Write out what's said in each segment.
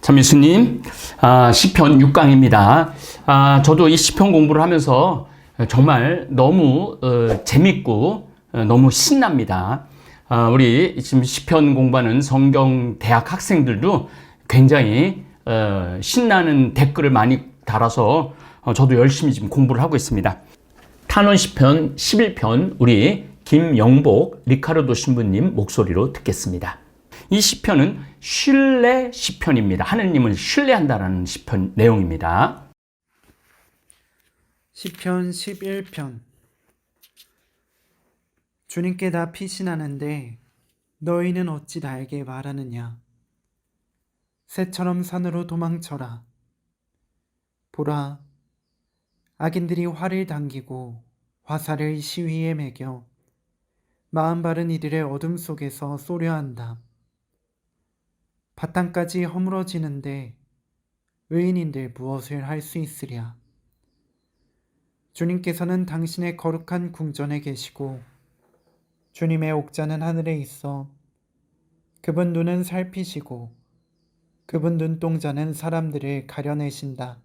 참 예수님, 시편 6강입니다. 저도 이 시편 공부를 하면서 정말 너무 재밌고 너무 신납니다. 우리 지금 시편 공부하는 성경 대학 학생들도 굉장히 신나는 댓글을 많이 달아서 저도 열심히 지금 공부를 하고 있습니다. 탄원 시편 11편 우리 김영복 리카르도 신부님 목소리로 듣겠습니다. 이 시편은 신뢰 시편입니다. 하느님을 신뢰한다라는 시편 내용입니다. 시편 11편. 주님께 다 피신하는데 너희는 어찌 나에게 말하느냐. 새처럼 산으로 도망쳐라. 보라, 악인들이 활을 당기고 화살을 시위에 매겨 마음 바른 이들의 어둠 속에서 쏘려 한다. 바탕까지 허물어지는데 의인인들 무엇을 할 수 있으랴. 주님께서는 당신의 거룩한 궁전에 계시고 주님의 옥자는 하늘에 있어 그분 눈은 살피시고 그분 눈동자는 사람들을 가려내신다.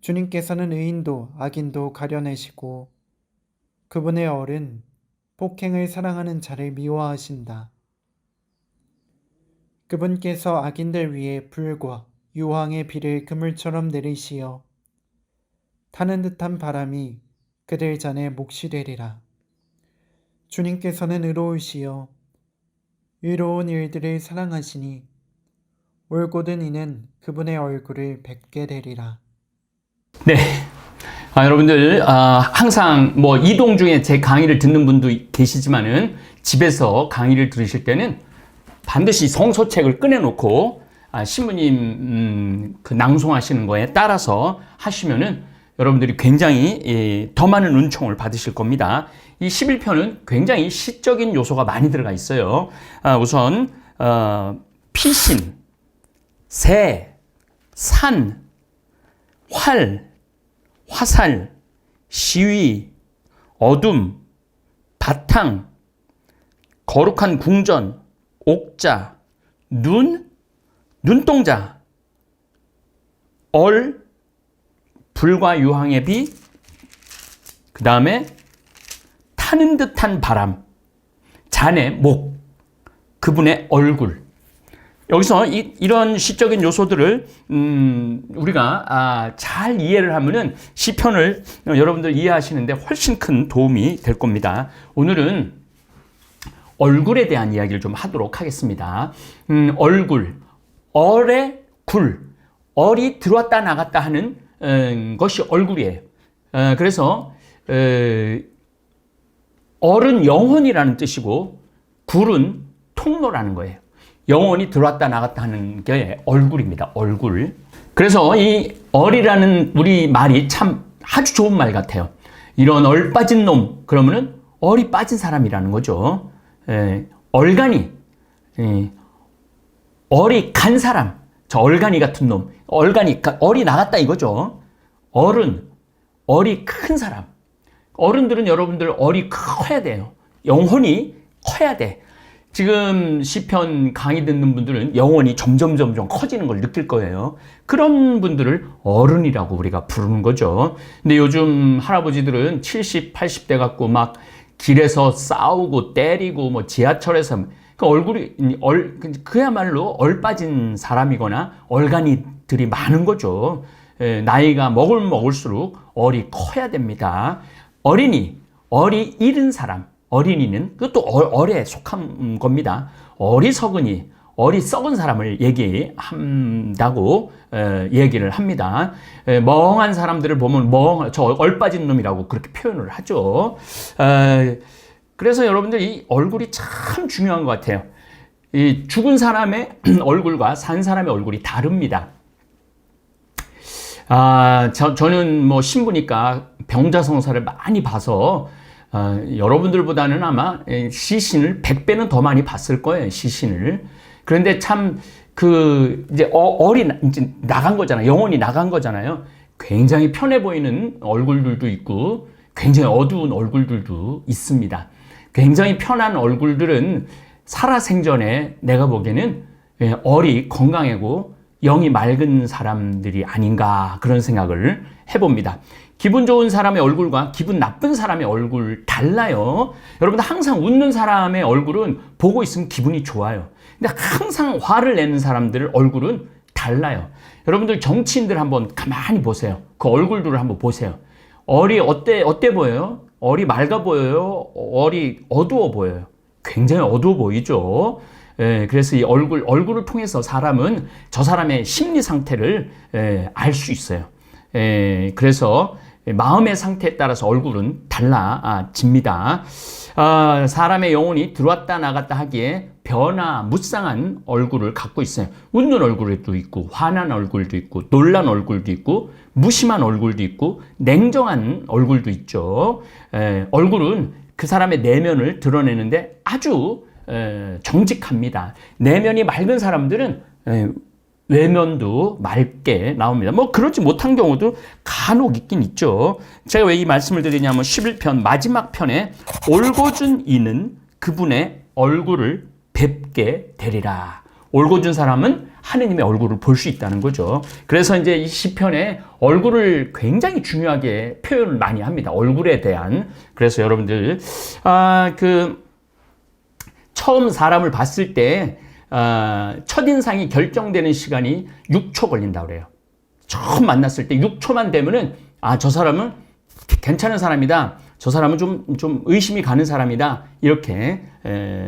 주님께서는 의인도 악인도 가려내시고 그분의 얼은 폭행을 사랑하는 자를 미워하신다. 그분께서 악인들 위에 불과 유황의 비를 그물처럼 내리시어 타는 듯한 바람이 그들 잔에 몫이 되리라. 주님께서는 의로우시어 의로운 일들을 사랑하시니 올곧은 이는 그분의 얼굴을 뵙게 되리라. 네. 여러분들, 항상 이동 중에 제 강의를 듣는 분도 계시지만은 집에서 강의를 들으실 때는 반드시 성서책을 꺼내놓고 신부님 그 낭송하시는 거에 따라서 하시면은 여러분들이 굉장히 더 많은 은총을 받으실 겁니다. 이 11편은 굉장히 시적인 요소가 많이 들어가 있어요. 우선 피신, 새, 산, 활, 화살, 시위, 어둠, 바탕, 거룩한 궁전, 옥자, 눈동자, 얼, 불과 유황의 비, 그 다음에 타는 듯한 바람, 잔의 목, 그분의 얼굴. 여기서 이런 시적인 요소들을 우리가 잘 이해를 하면은 시편을 여러분들 이해하시는데 훨씬 큰 도움이 될 겁니다. 오늘은 얼굴에 대한 이야기를 좀 하도록 하겠습니다. 얼굴, 얼의 굴, 얼이 들어왔다 나갔다 하는 것이 얼굴이에요. 그래서 얼은 영혼이라는 뜻이고 굴은 통로라는 거예요. 영혼이 들어왔다 나갔다 하는 게 얼굴입니다. 얼굴. 그래서 이 얼이라는 우리 말이 참 아주 좋은 말 같아요. 이런 얼 빠진 놈, 그러면은 얼이 빠진 사람이라는 거죠. 얼간이, 얼이 간 사람, 저 얼간이 같은 놈, 얼간이, 얼이 나갔다 이거죠. 얼은, 얼이 큰 사람. 어른들은 여러분들 얼이 커야 돼요. 영혼이 커야 돼. 지금 시편 강의 듣는 분들은 영혼이 점점 커지는 걸 느낄 거예요. 그런 분들을 어른이라고 우리가 부르는 거죠. 근데 요즘 할아버지들은 70, 80대 갖고 막 길에서 싸우고 때리고 지하철에서 그 얼굴이 그야말로 얼 빠진 사람이거나 얼간이들이 많은 거죠. 나이가 먹을수록 얼이 커야 됩니다. 어린이, 얼이 잃은 사람, 어린이는 그것도 얼에 속한 겁니다. 어리석은이, 얼이 썩은 사람을 얘기한다고 얘기를 합니다. 멍한 사람들을 보면 저 얼빠진 놈이라고 그렇게 표현을 하죠. 그래서 여러분들 이 얼굴이 참 중요한 것 같아요. 이 죽은 사람의 얼굴과 산 사람의 얼굴이 다릅니다. 저는 신부니까 병자성사를 많이 봐서 여러분들보다는 아마 시신을 100배는 더 많이 봤을 거예요, 시신을. 그런데 참, 이제 얼이 이제 나간 거잖아요. 영혼이 나간 거잖아요. 굉장히 편해 보이는 얼굴들도 있고, 굉장히 어두운 얼굴들도 있습니다. 굉장히 편한 얼굴들은 살아생전에 내가 보기에는 얼이 건강하고 영이 맑은 사람들이 아닌가 그런 생각을 해봅니다. 기분 좋은 사람의 얼굴과 기분 나쁜 사람의 얼굴 달라요. 여러분들 항상 웃는 사람의 얼굴은 보고 있으면 기분이 좋아요. 근데 항상 화를 내는 사람들 얼굴은 달라요. 여러분들 정치인들 한번 가만히 보세요. 그 얼굴들을 한번 보세요. 얼이 어때 보여요? 얼이 맑아 보여요? 얼이 어두워 보여요? 굉장히 어두워 보이죠. 그래서 이 얼굴을 통해서 사람은 저 사람의 심리 상태를 알 수 있어요. 그래서 마음의 상태에 따라서 얼굴은 달라집니다. 사람의 영혼이 들어왔다 나갔다 하기에 무쌍한 얼굴을 갖고 있어요. 웃는 얼굴도 있고, 화난 얼굴도 있고, 놀란 얼굴도 있고, 무심한 얼굴도 있고, 냉정한 얼굴도 있죠. 얼굴은 그 사람의 내면을 드러내는데 아주 정직합니다. 내면이 맑은 사람들은 외면도 맑게 나옵니다. 뭐 그렇지 못한 경우도 간혹 있긴 있죠. 제가 왜 이 말씀을 드리냐면 11편 마지막 편에 올고준 이는 그분의 얼굴을 뵙게 되리라. 올고준 사람은 하느님의 얼굴을 볼 수 있다는 거죠. 그래서 이제 이 시편에 얼굴을 굉장히 중요하게 표현을 많이 합니다. 얼굴에 대한. 그래서 여러분들 처음 사람을 봤을 때 첫인상이 결정되는 시간이 6초 걸린다고 그래요. 처음 만났을 때 6초만 되면은 저 사람은 괜찮은 사람이다. 저 사람은 좀 의심이 가는 사람이다. 이렇게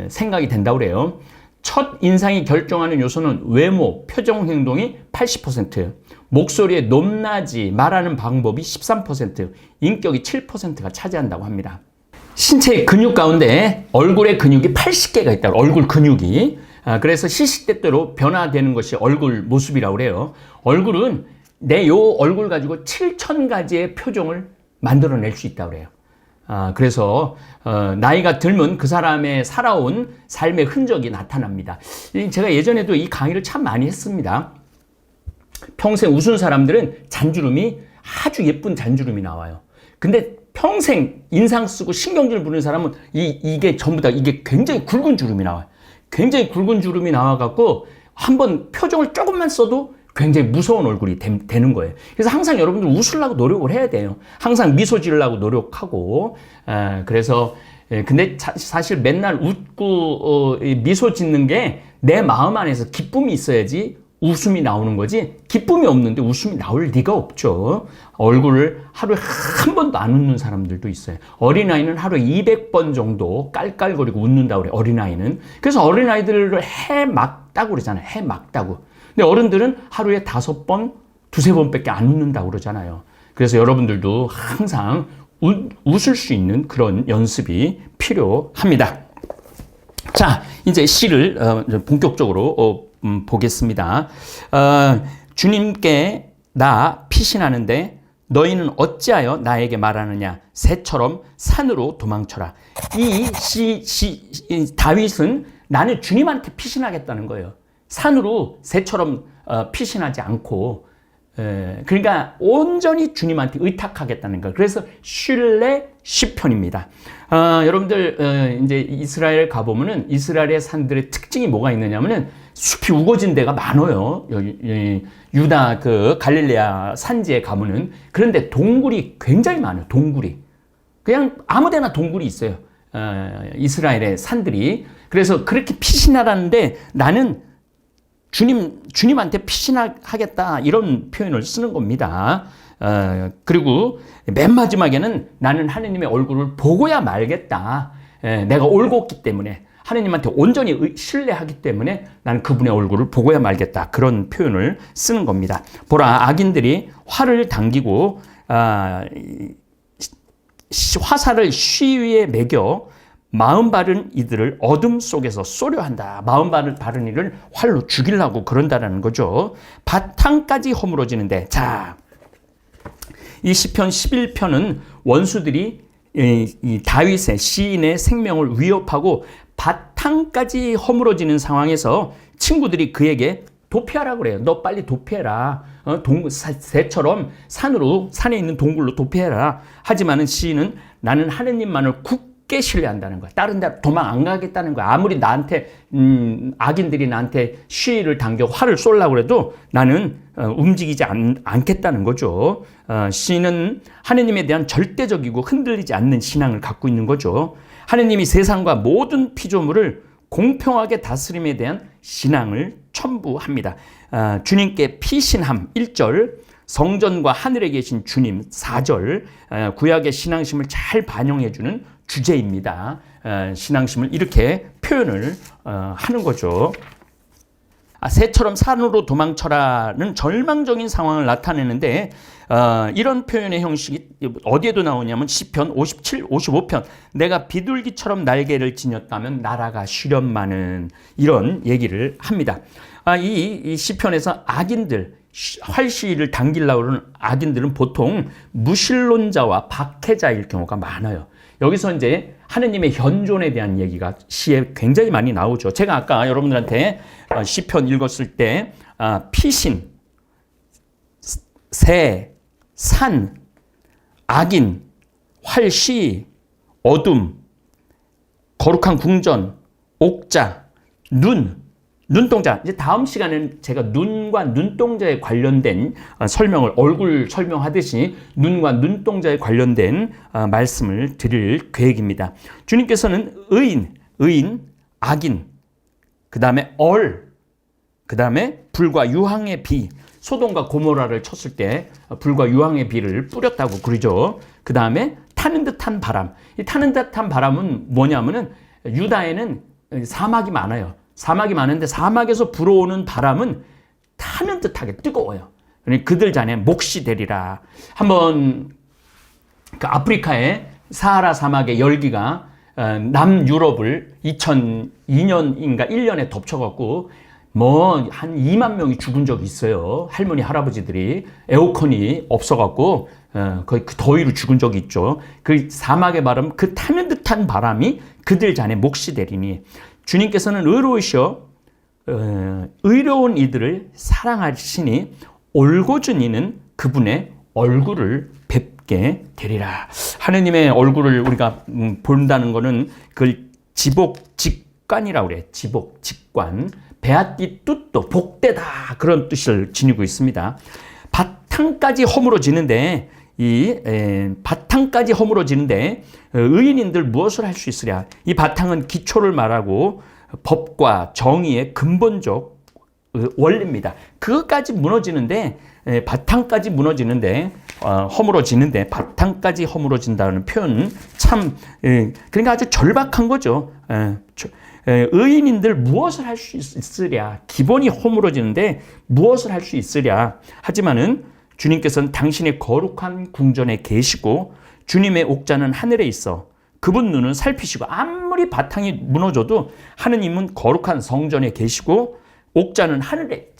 생각이 된다고 그래요. 첫 인상이 결정하는 요소는 외모, 표정, 행동이 80%, 목소리의 높낮이, 말하는 방법이 13%, 인격이 7%가 차지한다고 합니다. 신체의 근육 가운데 얼굴의 근육이 80개가 있다고, 얼굴 근육이. 그래서 시시때때로 변화되는 것이 얼굴 모습이라고 그래요. 얼굴은 내 요 얼굴 가지고 7,000가지의 표정을 만들어낼 수 있다고 그래요. 그래서 나이가 들면 그 사람의 살아온 삶의 흔적이 나타납니다. 제가 예전에도 이 강의를 참 많이 했습니다. 평생 웃은 사람들은 잔주름이 아주 예쁜 잔주름이 나와요. 근데 평생 인상 쓰고 신경질 부리는 사람은 이게 전부 다 이게 굉장히 굵은 주름이 나와요. 굉장히 굵은 주름이 나와갖고 한번 표정을 조금만 써도 굉장히 무서운 얼굴이 되는 거예요. 그래서 항상 여러분들 웃으려고 노력을 해야 돼요. 항상 미소 지으려고 노력하고. 그래서 근데 사실 맨날 웃고 미소 짓는 게 내 마음 안에서 기쁨이 있어야지 웃음이 나오는 거지, 기쁨이 없는데 웃음이 나올 리가 없죠. 얼굴을 하루에 한 번도 안 웃는 사람들도 있어요. 어린아이는 하루에 200번 정도 깔깔거리고 웃는다고 그래요. 어린아이는. 그래서 어린아이들을 해 막다고 그러잖아요. 해 막다고. 근데 어른들은 하루에 5번, 2-3번 밖에 안 웃는다고 그러잖아요. 그래서 여러분들도 항상 웃을 수 있는 그런 연습이 필요합니다. 자, 이제 시를 본격적으로 보겠습니다. 주님께 나 피신하는데 너희는 어찌하여 나에게 말하느냐? 새처럼 산으로 도망쳐라. 다윗은 나는 주님한테 피신하겠다는 거예요. 산으로 새처럼 피신하지 않고, 그러니까 온전히 주님한테 의탁하겠다는 거예요. 그래서 신뢰 시편입니다. 여러분들 이제 이스라엘 가보면은 이스라엘의 산들의 특징이 뭐가 있느냐면은 숲이 우거진 데가 많아요. 여기 유다 그 갈릴레아 산지에 가면은. 그런데 동굴이 굉장히 많아요. 동굴이 그냥 아무데나 동굴이 있어요. 이스라엘의 산들이. 그래서 그렇게 피신하라는데 나는 주님한테 피신하겠다 이런 표현을 쓰는 겁니다. 그리고 맨 마지막에는 나는 하느님의 얼굴을 보고야 말겠다. 내가 올곧기 때문에 하느님한테 온전히 신뢰하기 때문에 나는 그분의 얼굴을 보고야 말겠다. 그런 표현을 쓰는 겁니다. 보라, 악인들이 활을 당기고 화살을 쉬 위에 매겨 마음 바른 이들을 어둠 속에서 쏘려 한다. 마음 바른 이를 활로 죽이려고 그런다라는 거죠. 바탕까지 허물어지는데, 자, 이 시편 11편은 원수들이 이 다윗의 시인의 생명을 위협하고 바탕까지 허물어지는 상황에서 친구들이 그에게 도피하라고 그래요. 너 빨리 도피해라. 새처럼 산에 있는 동굴로 도피해라. 하지만은 시인은 나는 하느님만을 굳게 신뢰한다는 거야. 다른 데 도망 안 가겠다는 거야. 아무리 나한테 악인들이 나한테 시위를 당겨 화를 쏠려고 그래도 나는 움직이지 않겠다는 거죠. 시인은 하느님에 대한 절대적이고 흔들리지 않는 신앙을 갖고 있는 거죠. 하느님이 세상과 모든 피조물을 공평하게 다스림에 대한 신앙을 첨부합니다. 주님께 피신함 1절, 성전과 하늘에 계신 주님 4절, 구약의 신앙심을 잘 반영해주는 주제입니다. 신앙심을 이렇게 표현을 하는 거죠. 새처럼 산으로 도망쳐라는 절망적인 상황을 나타내는데 이런 표현의 형식이 어디에도 나오냐면 시편 57, 55편 내가 비둘기처럼 날개를 지녔다면 날아가 쉬련마는 이런 얘기를 합니다. 이 시편에서 악인들 활시위를 당기려고 하는 악인들은 보통 무신론자와 박해자일 경우가 많아요. 여기서 이제 하느님의 현존에 대한 얘기가 시에 굉장히 많이 나오죠. 제가 아까 여러분들한테 시편 읽었을 때 피신, 새, 산, 악인, 활시, 어둠, 거룩한 궁전, 옥자, 눈동자. 이제 다음 시간에는 제가 눈과 눈동자에 관련된 설명을 얼굴 설명하듯이 눈과 눈동자에 관련된 말씀을 드릴 계획입니다. 주님께서는 의인, 악인, 그 다음에 그 다음에 불과 유황의 비, 소돔과 고모라를 쳤을 때 불과 유황의 비를 뿌렸다고 그러죠. 그 다음에 타는 듯한 바람. 이 타는 듯한 바람은 뭐냐면은 유다에는 사막이 많아요. 사막이 많은데 사막에서 불어오는 바람은 타는 듯하게 뜨거워요. 그러니 그들 잔에 몫이 되리라. 한번 그 아프리카의 사하라 사막의 열기가 남유럽을 2002년인가 1년에 덮쳐갖고 뭐 한 2만 명이 죽은 적이 있어요. 할머니 할아버지들이 에어컨이 없어갖고 거의 그 더위로 죽은 적이 있죠. 그 사막의 바람, 그 타는 듯한 바람이 그들 잔에 몫이 되리니 주님께서는 의로우셔 의로운 이들을 사랑하시니 올곧은 이는 그분의 얼굴을 뵙게 되리라. 하느님의 얼굴을 우리가 본다는 것은 그걸 지복직관이라고 그래요. 지복직관. 베아띠 뚜또 복되다 그런 뜻을 지니고 있습니다. 바탕까지 허물어지는데 바탕까지 허물어지는데 의인인들 무엇을 할 수 있으랴. 이 바탕은 기초를 말하고 법과 정의의 근본적 원리입니다. 그것까지 무너지는데 바탕까지 무너지는데 허물어지는데 바탕까지 허물어진다는 표현은 참 그러니까 아주 절박한 거죠. 의인인들 무엇을 할 수 있으랴. 기본이 허물어지는데 무엇을 할 수 있으랴. 하지만은 주님께서는 당신의 거룩한 궁전에 계시고 주님의 옥자는 하늘에 있어 그분 눈은 살피시고 아무리 바탕이 무너져도 하느님은 거룩한 성전에 계시고 옥자는 하늘에.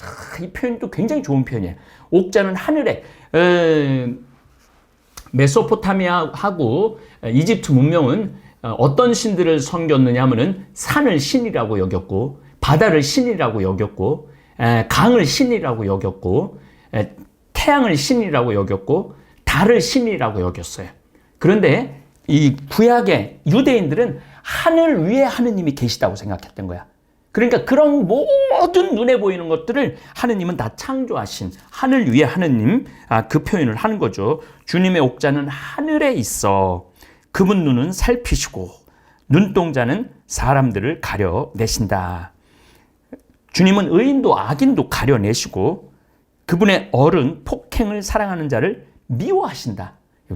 이 표현도 굉장히 좋은 표현이에요. 옥자는 하늘에. 메소포타미아하고 이집트 문명은 어떤 신들을 섬겼느냐 하면은 산을 신이라고 여겼고 바다를 신이라고 여겼고 강을 신이라고 여겼고 태양을 신이라고 여겼고 달을 신이라고 여겼어요. 그런데 이 구약의 유대인들은 하늘 위에 하느님이 계시다고 생각했던 거야. 그러니까 그런 모든 눈에 보이는 것들을 하느님은 다 창조하신 하늘 위에 하느님, 그 표현을 하는 거죠. 주님의 옥자는 하늘에 있어 그분 눈은 살피시고 눈동자는 사람들을 가려내신다. 주님은 의인도 악인도 가려내시고 그분의 얼은 폭행을 사랑하는 자를 미워하신다.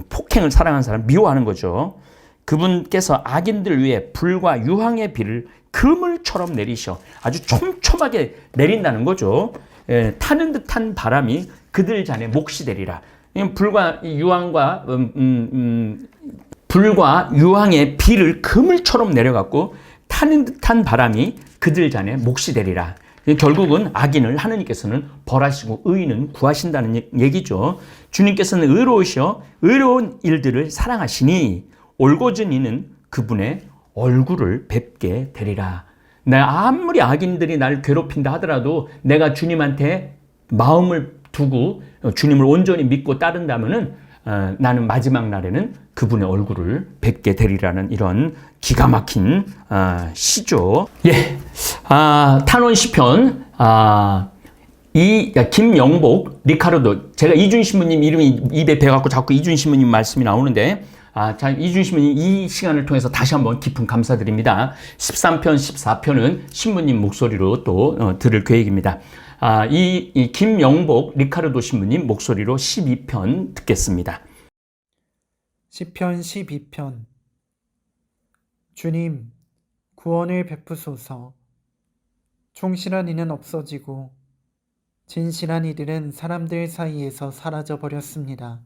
폭행을 사랑하는 사람 미워하는 거죠. 그분께서 악인들 위에 불과 유황의 비를 그물처럼 내리셔. 아주 촘촘하게 내린다는 거죠. 타는 듯한 바람이 그들 잔에 몫이 되리라. 불과 유황과 불과 유황의 비를 그물처럼 내려갖고 타는 듯한 바람이 그들 잔에 몫이 되리라. 결국은 악인을 하느님께서는 벌하시고 의인은 구하신다는 얘기죠. 주님께서는 의로우셔 의로운 일들을 사랑하시니 올곧은 이는 그분의 얼굴을 뵙게 되리라. 내가 아무리 악인들이 나를 괴롭힌다 하더라도 내가 주님한테 마음을 두고 주님을 온전히 믿고 따른다면은 나는 마지막 날에는 그분의 얼굴을 뵙게 되리라는 이런 기가 막힌 시죠. 예, 탄원 시편. 김영복, 리카르도, 제가 이준 신부님 이름이 입에 배갖고 자꾸 이준 신부님 말씀이 나오는데, 자, 이준 신부님 이 시간을 통해서 다시 한번 깊은 감사드립니다. 13편, 14편은 신부님 목소리로 또 들을 계획입니다. 이 김영복, 리카르도 신부님 목소리로 12편 듣겠습니다. 시편 12편. 주님, 구원을 베푸소서. 충실한 이는 없어지고 진실한 이들은 사람들 사이에서 사라져 버렸습니다.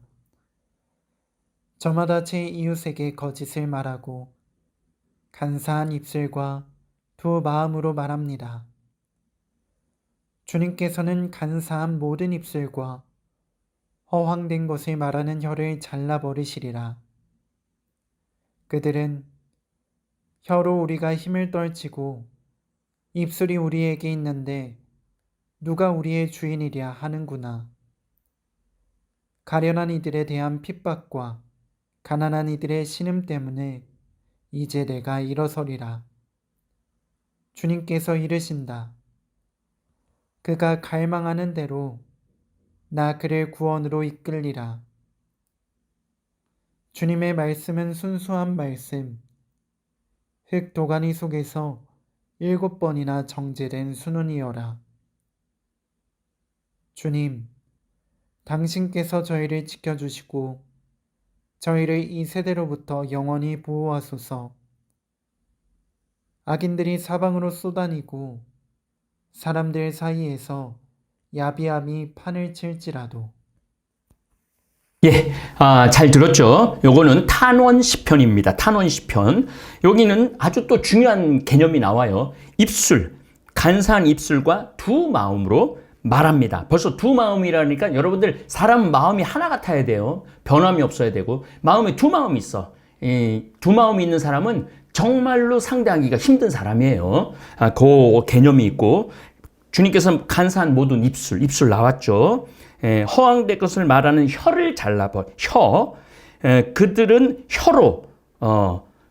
저마다 제 이웃에게 거짓을 말하고 간사한 입술과 두 마음으로 말합니다. 주님께서는 간사한 모든 입술과 허황된 것을 말하는 혀를 잘라버리시리라. 그들은 혀로 우리가 힘을 떨치고 입술이 우리에게 있는데 누가 우리의 주인이랴 하는구나. 가련한 이들에 대한 핍박과 가난한 이들의 신음 때문에 이제 내가 일어서리라. 주님께서 이르신다. 그가 갈망하는 대로 나 그를 구원으로 이끌리라. 주님의 말씀은 순수한 말씀, 흙 도가니 속에서 7번이나 정제된 순훈이여라. 주님, 당신께서 저희를 지켜주시고 저희를 이 세대로부터 영원히 보호하소서. 악인들이 사방으로 쏘다니고 사람들 사이에서 야비함이 판을 칠지라도. 예, 잘 들었죠? 요거는 탄원 시편입니다. 탄원 시편. 여기는 아주 또 중요한 개념이 나와요. 입술, 간사한 입술과 두 마음으로 말합니다. 벌써 두 마음이라니까 여러분들 사람 마음이 하나 같아야 돼요. 변함이 없어야 되고 마음에 두 마음이 있어. 두 마음이 있는 사람은 정말로 상대하기가 힘든 사람이에요. 그 개념이 있고 주님께서 간사한 모든 입술 나왔죠. 허황된 것을 말하는 혀를 잘라버려. 그들은 혀로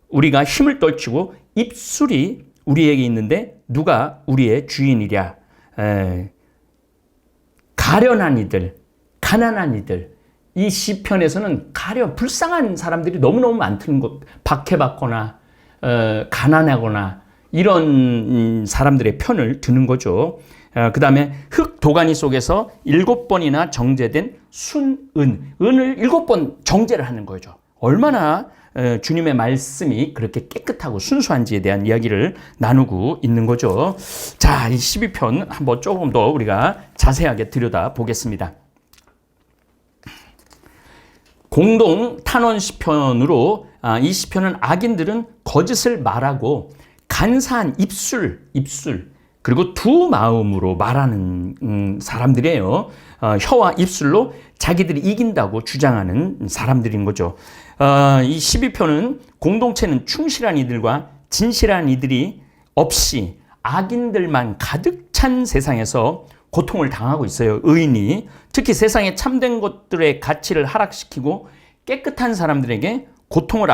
우리가 힘을 떨치고 입술이 우리에게 있는데 누가 우리의 주인이랴. 가련한 이들, 가난한 이들. 이 시편에서는 불쌍한 사람들이 너무너무 많다는 것. 박해받거나 가난하거나 이런 사람들의 편을 드는 거죠. 그 다음에 흙 도가니 속에서 7번이나 정제된 순은, 은을 7번 정제를 하는 거죠. 얼마나 주님의 말씀이 그렇게 깨끗하고 순수한지에 대한 이야기를 나누고 있는 거죠. 자, 이 12편 한번 조금 더 우리가 자세하게 들여다 보겠습니다. 공동 탄원 시편으로 이 시편은 악인들은 거짓을 말하고 간사한 입술 그리고 두 마음으로 말하는 사람들이에요. 혀와 입술로 자기들이 이긴다고 주장하는 사람들인 거죠. 이 12편은 공동체는 충실한 이들과 진실한 이들이 없이 악인들만 가득 찬 세상에서 고통을 당하고 있어요. 의인이 특히 세상에 참된 것들의 가치를 하락시키고 깨끗한 사람들에게 고통을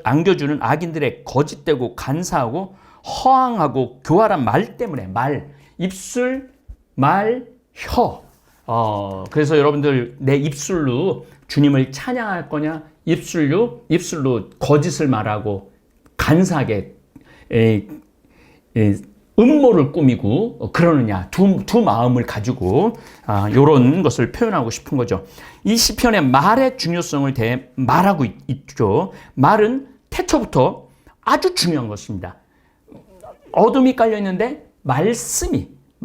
안겨주는 악인들의 거짓되고 간사하고 허황하고 교활한 말 때문에 입술, 혀. 그래서 여러분들 내 입술로 주님을 찬양할 거냐? 입술로 거짓을 말하고 간사하게 음모를 꾸미고 그러느냐? 두 마음을 가지고 이런 것을 표현하고 싶은 거죠. 이 시편의 말의 중요성을 말하고 있죠. 말은 태초부터 아주 중요한 것입니다. 어둠이 깔려 있는데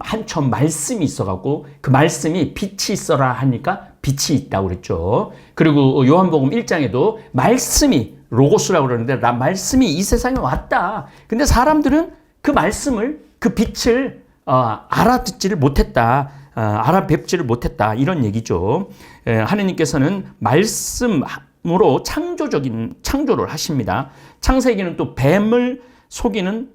한참 말씀이 있어갖고 그 말씀이 빛이 있어라 하니까 빛이 있다고 그랬죠. 그리고 요한복음 1장에도 말씀이 로고스라고 그러는데 말씀이 이 세상에 왔다. 근데 사람들은 그 말씀을 그 빛을 알아듣지를 못했다. 알아뵙지를 못했다. 이런 얘기죠. 하느님께서는 말씀으로 창조를 하십니다. 창세기는 또 뱀을 속이는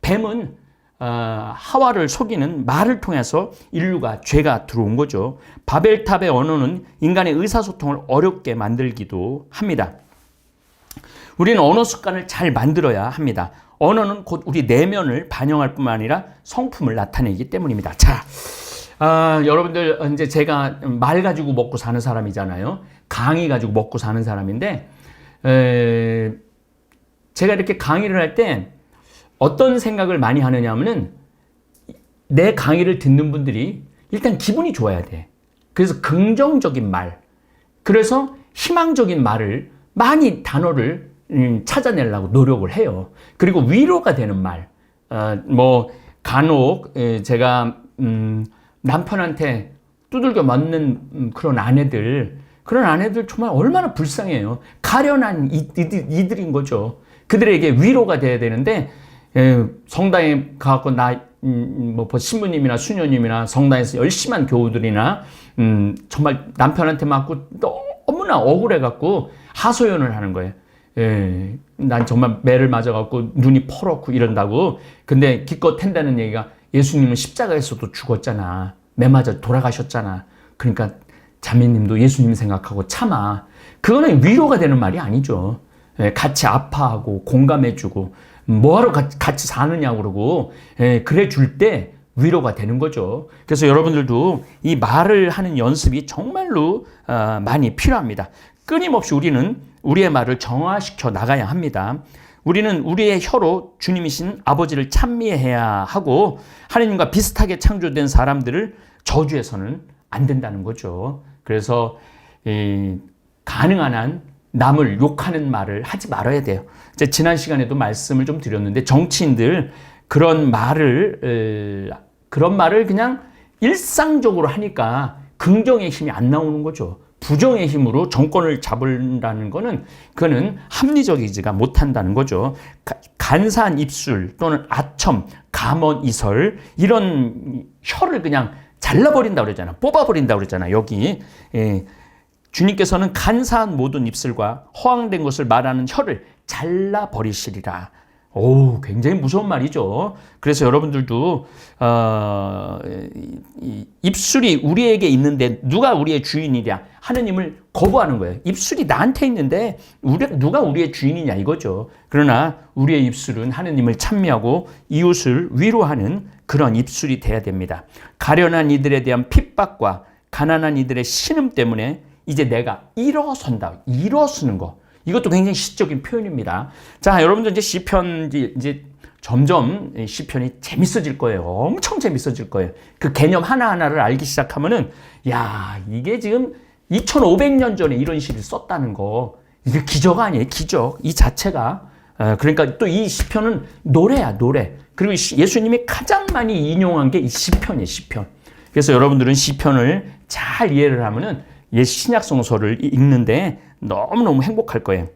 뱀은 하와를 속이는 말을 통해서 인류가 죄가 들어온 거죠. 바벨탑의 언어는 인간의 의사소통을 어렵게 만들기도 합니다. 우리는 언어 습관을 잘 만들어야 합니다. 언어는 곧 우리 내면을 반영할 뿐만 아니라 성품을 나타내기 때문입니다. 자, 여러분들 이제 제가 말 가지고 먹고 사는 사람이잖아요. 강의 가지고 먹고 사는 사람인데 제가 이렇게 강의를 할 때 어떤 생각을 많이 하느냐 하면은 내 강의를 듣는 분들이 일단 기분이 좋아야 돼. 그래서 긍정적인 말, 그래서 희망적인 말을 많이 단어를 찾아내려고 노력을 해요. 그리고 위로가 되는 말, 간혹 제가 남편한테 두들겨 맞는 그런 아내들 정말 얼마나 불쌍해요. 가련한 이들인 거죠. 그들에게 위로가 돼야 되는데 성당에 가고 신부님이나 수녀님이나 성당에서 열심한 교우들이나 정말 남편한테 맞고 너무나 억울해갖고 하소연을 하는 거예요. 난 정말 매를 맞아갖고 눈이 퍼렇고 이런다고. 근데 기껏 한다는 얘기가 예수님은 십자가에서도 죽었잖아. 매 맞아 돌아가셨잖아. 그러니까 자매님도 예수님 생각하고 참아. 그거는 위로가 되는 말이 아니죠. 같이 아파하고 공감해주고 뭐하러 같이 사느냐고 그러고 그래 줄 때 위로가 되는 거죠. 그래서 여러분들도 이 말을 하는 연습이 정말로 많이 필요합니다. 끊임없이 우리는 우리의 말을 정화시켜 나가야 합니다. 우리는 우리의 혀로 주님이신 아버지를 찬미해야 하고 하나님과 비슷하게 창조된 사람들을 저주해서는 안 된다는 거죠. 그래서 가능한 한 남을 욕하는 말을 하지 말아야 돼요. 지난 시간에도 말씀을 좀 드렸는데 정치인들 그런 말을 그냥 일상적으로 하니까 긍정의 힘이 안 나오는 거죠. 부정의 힘으로 정권을 잡는다는 거는 그거는 합리적이지가 못한다는 거죠. 간사한 입술 또는 아첨, 감언이설 이런 혀를 그냥 잘라버린다고 그러잖아. 뽑아버린다고 그러잖아. 여기 주님께서는 간사한 모든 입술과 허황된 것을 말하는 혀를 잘라버리시리라. 오, 굉장히 무서운 말이죠. 그래서 여러분들도 입술이 우리에게 있는데 누가 우리의 주인이냐? 하느님을 거부하는 거예요. 입술이 나한테 있는데 누가 우리의 주인이냐 이거죠. 그러나 우리의 입술은 하느님을 찬미하고 이웃을 위로하는 그런 입술이 돼야 됩니다. 가련한 이들에 대한 핍박과 가난한 이들의 신음 때문에 이제 내가 일어선다. 일어서는 거. 이것도 굉장히 시적인 표현입니다. 자, 여러분들 이제 시편 이제 점점 시편이 재밌어질 거예요. 엄청 재밌어질 거예요. 그 개념 하나하나를 알기 시작하면은 야, 이게 지금 2500년 전에 이런 시를 썼다는 거. 이게 기적 아니에요. 기적. 이 자체가. 그러니까 또 이 시편은 노래야, 노래. 그리고 예수님이 가장 많이 인용한 게 이 시편이에요, 시편. 그래서 여러분들은 시편을 잘 이해를 하면은 신약 성서를 읽는데 너무너무 행복할 거예요.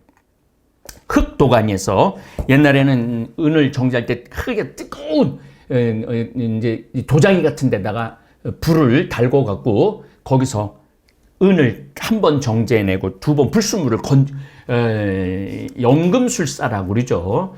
흙도가니에서 옛날에는 은을 정지할 때 크게 뜨거운 이제 도자기 같은 데다가 불을 달고 갖고 거기서 은을 한 번 정제해내고 두 번 불순물을 연금술사라고 그러죠.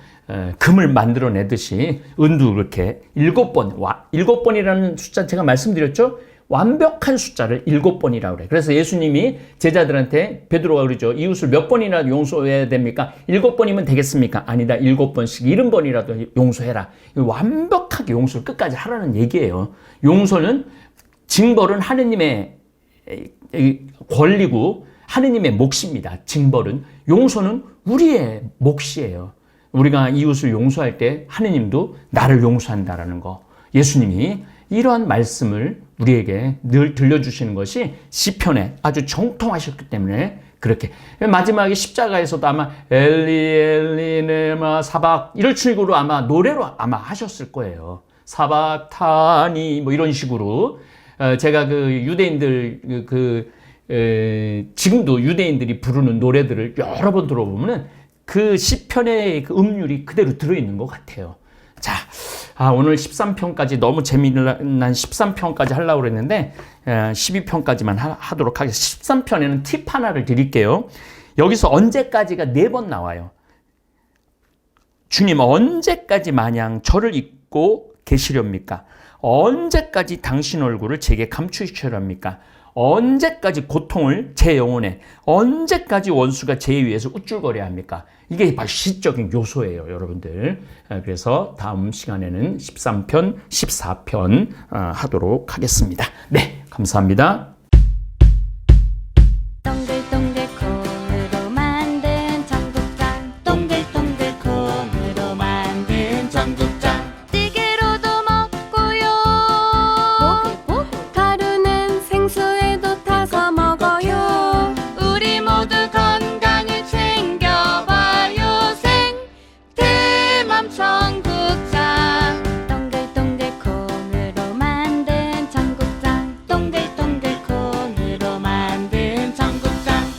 금을 만들어내듯이 은도 이렇게 7번, 7번이라는 숫자 제가 말씀드렸죠. 완벽한 숫자를 7번이라고 그래요. 그래서 예수님이 제자들한테 베드로가 그러죠. 이웃을 몇 번이나 용서해야 됩니까? 7번이면 되겠습니까? 아니다. 7번씩 70번이라도 용서해라. 완벽하게 용서를 끝까지 하라는 얘기예요. 용서는 징벌은 하느님의 권리고 하느님의 몫입니다. 징벌은. 용서는 우리의 몫이에요. 우리가 이웃을 용서할 때 하느님도 나를 용서한다라는 거. 예수님이 이러한 말씀을 우리에게 늘 들려주시는 것이 시편에 아주 정통하셨기 때문에 그렇게 마지막에 십자가에서도 아마 엘리 엘리 네마 사박 이런 식으로 아마 노래로 아마 하셨을 거예요. 사박타니 뭐 이런 식으로 제가 그 유대인들 지금도 유대인들이 부르는 노래들을 여러 번 들어보면은 그 시편의 그 음률이 그대로 들어있는 것 같아요. 자, 오늘 13편까지 너무 재미난 13편까지 하려고 그랬는데 12편까지만 하도록 하겠습니다. 13편에는 팁 하나를 드릴게요. 여기서 언제까지가 4번 나와요. 주님 언제까지 마냥 저를 잊고 계시렵니까? 언제까지 당신 얼굴을 제게 감추시렵니까? 언제까지 고통을 제 영혼에, 언제까지 원수가 제 위에서 우쭐거려야 합니까? 이게 바로 시적인 요소예요, 여러분들. 그래서 다음 시간에는 13편, 14편 하도록 하겠습니다. 네, 감사합니다.